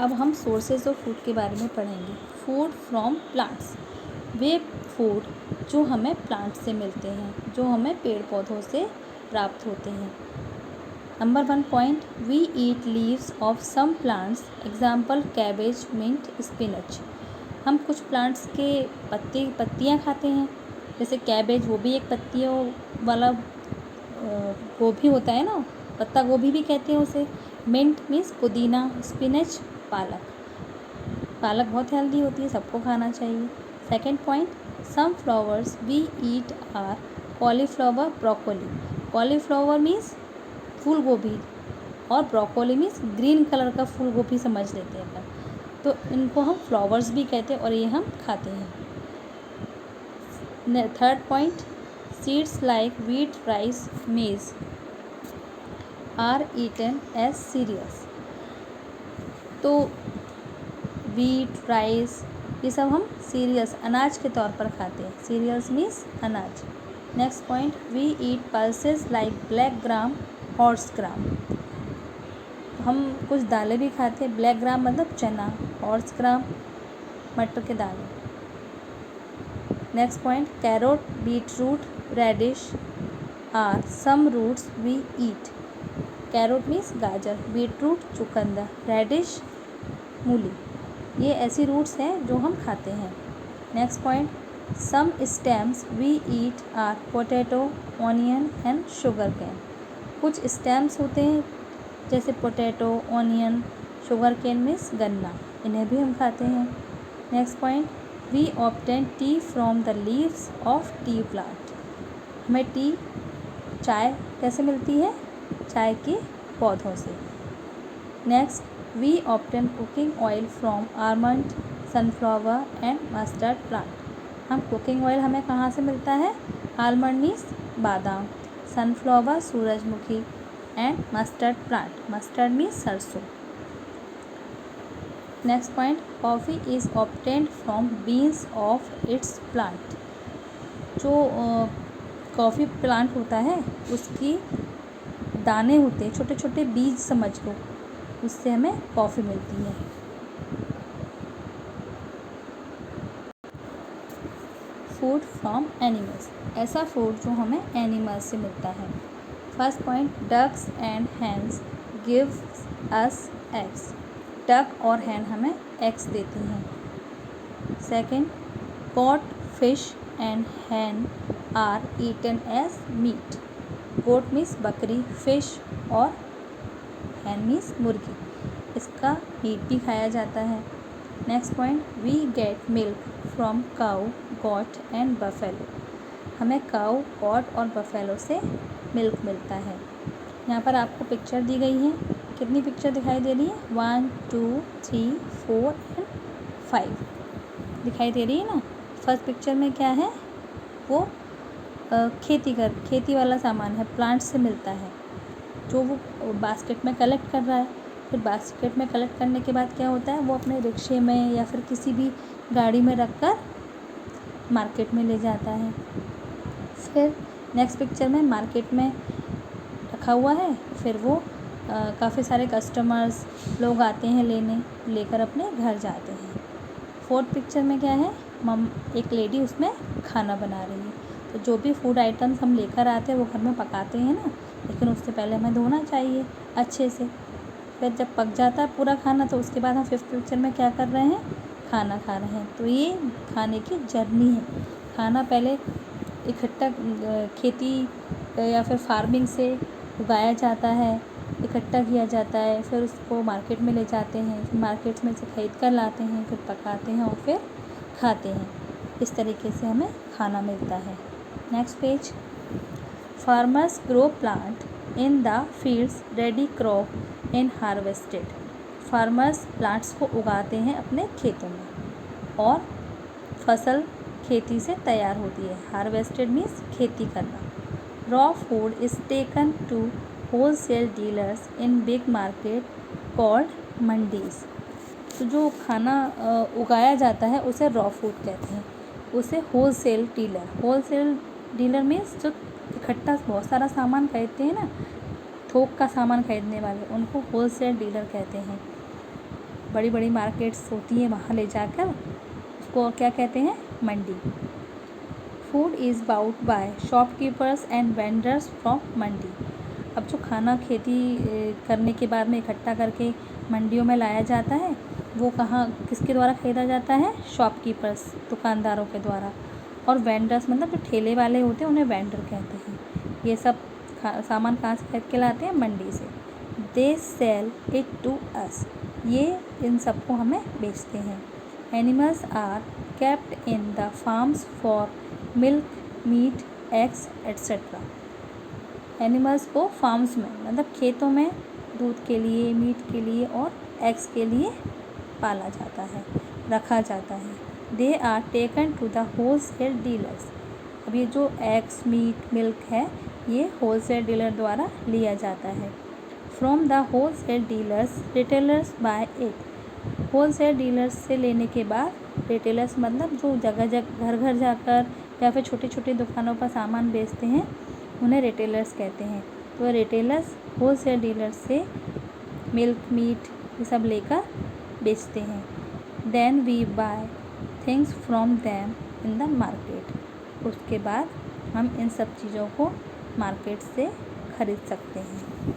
अब हम sources of food के बारे में पढ़ेंगे। Food from plants, way food जो हमें प्लांट से मिलते हैं, जो हमें पेड़ पौधों से प्राप्त होते हैं। Number 1 point, we eat leaves of some plants, example cabbage, mint, spinach. हम कुछ प्लांट्स के पत्तियाँ खाते हैं, जैसे कैबेज, वो भी एक पत्तियों वाला गोभी होता है ना, पत्ता गोभी भी कहते हैं उसे। मिंट मीन्स पुदीना, स्पिनच पालक। पालक बहुत हेल्दी होती है, सबको खाना चाहिए। Second point, some flowers we eat are cauliflower, broccoli. Cauliflower means फूल गोभी और ब्रोकोली मीन्स ग्रीन कलर का फूल गोभी समझ लेते हैं अपन, तो इनको हम फ्लावर्स भी कहते हैं और ये हम खाते हैं। Third point, seeds like wheat, rice, मेज आर ईटन एज सीरियल्स। तो व्हीट, राइस, ये सब हम सीरियल्स, अनाज के तौर पर खाते हैं। सीरियल्स मीन्स अनाज। Next point, we eat pulses like black gram, horse gram. हम कुछ दालें भी खाते हैं, ब्लैक ग्राम मतलब चना, हॉर्स ग्राम मटर के दालें। Next point, carrot, beetroot, radish are some roots we eat. Carrot means गाजर, बीटरूट चुकंदर, रेडिश मूली, ये ऐसी रूट्स हैं जो हम खाते हैं। Next point, some stems we eat are potato, onion and sugar cane. कुछ स्टेम्स होते हैं जैसे potato, onion, sugar cane means गन्ना, इन्हें भी हम खाते हैं। Next point, we obtain tea from the leaves of tea plant. हमें टी, चाय कैसे मिलती है? चाय के पौधों से। Next, we obtain cooking oil from almond, sunflower and mustard plant. हम कुकिंग ऑयल हमें कहाँ से मिलता है? आलमंड मीन्स बादाम, सनफ्लावर सूरजमुखी and mustard plant, mustard means सरसों। Next point, coffee is obtained from beans of its plant. जो कॉफ़ी प्लांट होता है उसकी दाने होते हैं, छोटे छोटे बीज समझ लो, उससे हमें कॉफ़ी मिलती है। फूड फ्रॉम एनिमल्स, ऐसा फूड जो हमें एनिमल्स से मिलता है। First point, ducks and hens gives us eggs. Duck और हैन हमें एग्स देती हैं। Second, goat, fish and hen are eaten as meat. Goat means बकरी, फिश और हैन मीन्स मुर्गी, इसका मीट भी खाया जाता है। Next point, we get milk from cow, goat and buffalo. हमें काऊ, गॉट और बफेलो से मिल्क मिलता है। यहाँ पर आपको पिक्चर दी गई है, कितनी पिक्चर दिखाई दे रही है? 1 2 3 4 एंड 5 दिखाई दे रही है ना। फर्स्ट पिक्चर में क्या है? वो खेती वाला सामान है, प्लांट से मिलता है, जो वो बास्केट में कलेक्ट कर रहा है। फिर बास्केट में कलेक्ट करने के बाद क्या होता है, वो अपने रिक्शे में या फिर किसी भी गाड़ी में रखकर मार्केट में ले जाता है। फिर नेक्स्ट पिक्चर में मार्केट में रखा हुआ है, फिर वो काफ़ी सारे कस्टमर्स लोग आते हैं लेकर अपने घर जाते हैं। फोर्थ पिक्चर में क्या है? एक लेडी उसमें खाना बना रही है। तो जो भी फूड आइटम्स हम लेकर आते हैं वो घर में पकाते हैं ना, लेकिन उससे पहले हमें धोना चाहिए अच्छे से। फिर जब पक जाता है पूरा खाना, तो उसके बाद हम फिफ्थ पिक्चर में क्या कर रहे हैं? खाना खा रहे हैं। तो ये खाने की जर्नी है। खाना पहले इकट्ठा खेती या फिर फार्मिंग से उगाया जाता है, इकट्ठा किया जाता है, फिर उसको मार्केट में ले जाते हैं, फिर मार्केट में से खरीद कर लाते हैं, फिर पकाते हैं और फिर खाते हैं। इस तरीके से हमें खाना मिलता है। Next page, farmers grow plant in the fields, ready crop in harvested. Farmers plants को उगाते हैं अपने खेतों में और फसल खेती से तैयार होती है। हार्वेस्टेड मीन्स खेती करना। Raw food is taken to wholesale dealers in big market called mandis. तो जो खाना उगाया जाता है उसे रॉ फूड कहते हैं। उसे होलसेल डीलर मीन्स जो इकट्ठा बहुत सारा सामान खरीदते हैं ना, थोक का सामान खरीदने वाले, उनको होलसेल डीलर कहते हैं। बड़ी बड़ी मार्केट्स होती हैं वहाँ ले जाकर उसको क्या कहते हैं, mandi. Food is bought by shopkeepers and vendors from mandi. अब जो खाना खेती करने के बाद में इकट्ठा करके मंडियों में लाया जाता है वो कहाँ किसके द्वारा ख़रीदा जाता है, शॉपकीपर्स, दुकानदारों के द्वारा। और वेंडर्स मतलब जो ठेले वाले होते हैं उन्हें वेंडर कहते हैं। ये सब सामान कहाँ से खरीद के लाते हैं, मंडी से। They sell it to us, ये इन सबको हमें बेचते हैं। Animals are kept in the farms for milk, meat, eggs etcetera. एनिमल्स को फार्म्स में मतलब खेतों में दूध के लिए, मीट के लिए और एग्स के लिए पाला जाता है, रखा जाता है। They are taken to the wholesale dealers. अब ये जो एग्स, मीट, मिल्क है ये होलसेल डीलर द्वारा लिया जाता है। From the wholesale dealers retailers buy it. Wholesale dealers से लेने के बाद रिटेलर्स मतलब जो जगह जगह घर घर जाकर या फिर छोटी छोटी दुकानों पर सामान बेचते हैं उन्हें रिटेलर्स कहते हैं। तो रिटेलर्स होलसेल डीलर्स से मिल्क, मीट ये सब लेकर बेचते हैं। Then we buy things from them in the market. उसके बाद हम इन सब चीज़ों को मार्केट से ख़रीद सकते हैं।